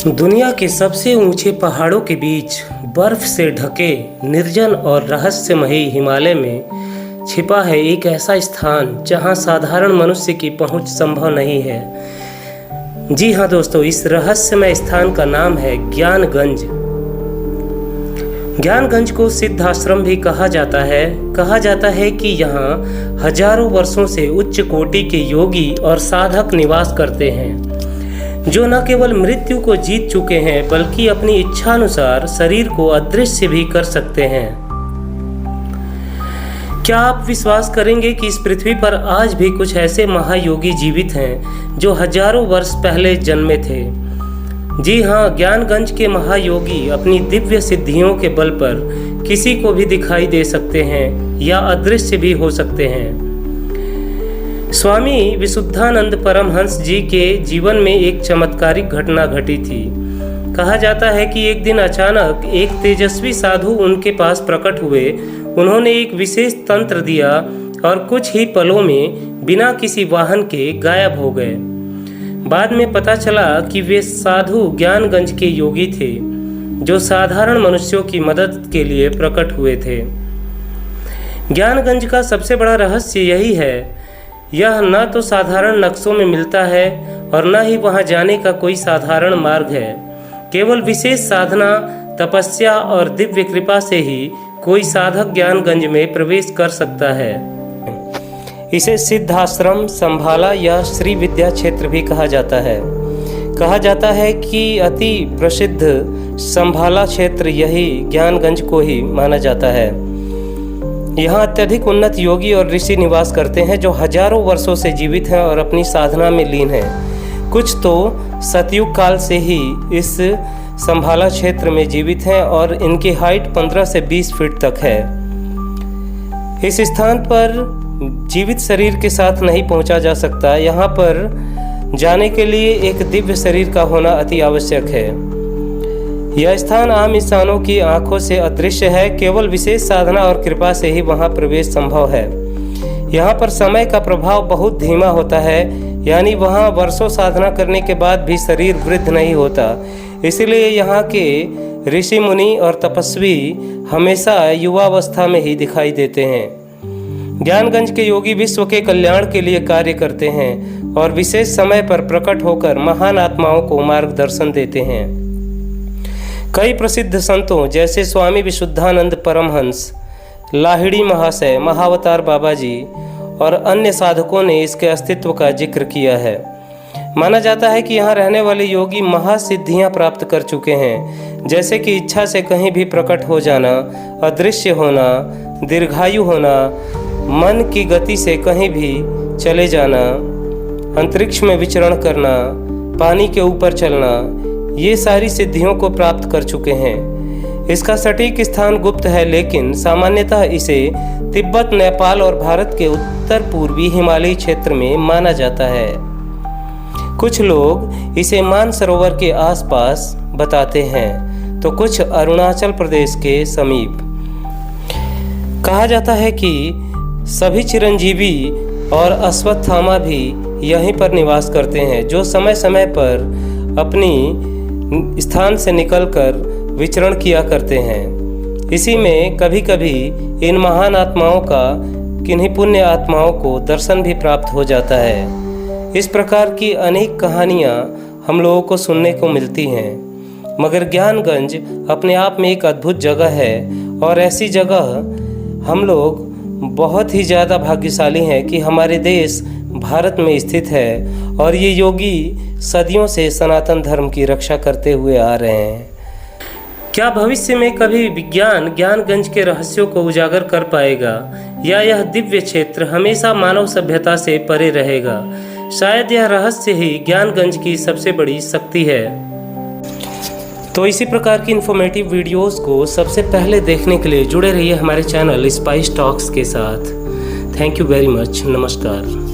दुनिया के सबसे ऊंचे पहाड़ों के बीच बर्फ से ढके निर्जन और रहस्यमयी हिमालय में छिपा है एक ऐसा स्थान जहां साधारण मनुष्य की पहुंच संभव नहीं है। जी हाँ दोस्तों, इस रहस्यमय स्थान का नाम है ज्ञानगंज। ज्ञानगंज को सिद्ध आश्रम भी कहा जाता है कि यहाँ हजारों वर्षों से उच्च कोटि के योगी और साधक निवास करते हैं, जो न केवल मृत्यु को जीत चुके हैं बल्कि अपनी इच्छानुसार शरीर को अदृश्य भी कर सकते हैं। क्या आप विश्वास करेंगे कि इस पृथ्वी पर आज भी कुछ ऐसे महायोगी जीवित हैं जो हजारों वर्ष पहले जन्मे थे? जी हाँ, ज्ञानगंज के महायोगी अपनी दिव्य सिद्धियों के बल पर किसी को भी दिखाई दे सकते हैं या अदृश्य भी हो सकते हैं। स्वामी विशुद्धानंद परमहंस जी के जीवन में एक चमत्कारिक घटना घटी थी। कहा जाता है कि एक दिन अचानक एक तेजस्वी साधु उनके पास प्रकट हुए। उन्होंने एक विशेष तंत्र दिया और कुछ ही पलों में बिना किसी वाहन के गायब हो गए। बाद में पता चला कि वे साधु ज्ञानगंज के योगी थे, जो साधारण मनुष्यों की मदद के लिए प्रकट हुए थे। ज्ञानगंज का सबसे बड़ा रहस्य यही है, यह न तो साधारण नक्शों में मिलता है और न ही वहां जाने का कोई साधारण मार्ग है। केवल विशेष साधना, तपस्या और दिव्य कृपा से ही कोई साधक ज्ञानगंज में प्रवेश कर सकता है। इसे सिद्धाश्रम, संभाला या श्री विद्या क्षेत्र भी कहा जाता है। कहा जाता है कि अति प्रसिद्ध संभाला क्षेत्र यही ज्ञानगंज को ही माना जाता है। यहाँ अत्यधिक उन्नत योगी और ऋषि निवास करते हैं, जो हजारों वर्षों से जीवित हैं और अपनी साधना में लीन हैं। कुछ तो सतयुग काल से ही इस संभाला क्षेत्र में जीवित हैं और इनकी हाइट 15 से 20 फीट तक है। इस स्थान पर जीवित शरीर के साथ नहीं पहुंचा जा सकता। यहाँ पर जाने के लिए एक दिव्य शरीर का होना अति आवश्यक है। यह स्थान आम इंसानों की आंखों से अदृश्य है। केवल विशेष साधना और कृपा से ही वहां प्रवेश संभव है। यहाँ पर समय का प्रभाव बहुत धीमा होता है, यानी वहां वर्षों साधना करने के बाद भी शरीर वृद्ध नहीं होता। इसलिए यहाँ के ऋषि मुनि और तपस्वी हमेशा युवावस्था में ही दिखाई देते हैं। ज्ञानगंज के योगी विश्व के कल्याण के लिए कार्य करते हैं और विशेष समय पर प्रकट होकर महान आत्माओं को मार्गदर्शन देते हैं। कई प्रसिद्ध संतों जैसे स्वामी विशुद्धानंद परमहंस, लाहिड़ी महाशय, महावतार बाबा जी और अन्य साधकों ने इसके अस्तित्व का जिक्र किया है। माना जाता है कि यहाँ रहने वाले योगी महासिद्धियाँ प्राप्त कर चुके हैं, जैसे कि इच्छा से कहीं भी प्रकट हो जाना, अदृश्य होना, दीर्घायु होना, मन की गति से कहीं भी चले जाना, अंतरिक्ष में विचरण करना, पानी के ऊपर चलना, ये सारी सिद्धियों को प्राप्त कर चुके हैं। इसका सटीक स्थान गुप्त है, लेकिन सामान्यतः इसे तिब्बत, नेपाल और भारत के उत्तर पूर्वी हिमालयी क्षेत्र में माना जाता है। कुछ लोग इसे मानसरोवर के आसपास बताते हैं, तो कुछ अरुणाचल प्रदेश के समीप। कहा जाता है कि सभी चिरंजीवी और अश्वत्थामा भी यहीं पर निवास करते हैं, जो समय समय पर अपनी स्थान से निकलकर विचरण किया करते हैं। इसी में कभी कभी इन महान आत्माओं का किन्हीं पुण्य आत्माओं को दर्शन भी प्राप्त हो जाता है। इस प्रकार की अनेक कहानियाँ हम लोगों को सुनने को मिलती हैं, मगर ज्ञानगंज अपने आप में एक अद्भुत जगह है और ऐसी जगह हम लोग बहुत ही ज़्यादा भाग्यशाली हैं कि हमारे देश भारत में स्थित है और ये योगी सदियों से सनातन धर्म की रक्षा करते हुए आ रहे हैं। क्या भविष्य में कभी विज्ञान ज्ञानगंज के रहस्यों को उजागर कर पाएगा, या यह दिव्य क्षेत्र हमेशा मानव सभ्यता से परे रहेगा? शायद यह रहस्य ही ज्ञानगंज की सबसे बड़ी शक्ति है। तो इसी प्रकार की इन्फॉर्मेटिव वीडियोस को सबसे पहले देखने के लिए जुड़े रहिए हमारे चैनल स्पाइस टॉक्स के साथ। Thank you very much. नमस्कार।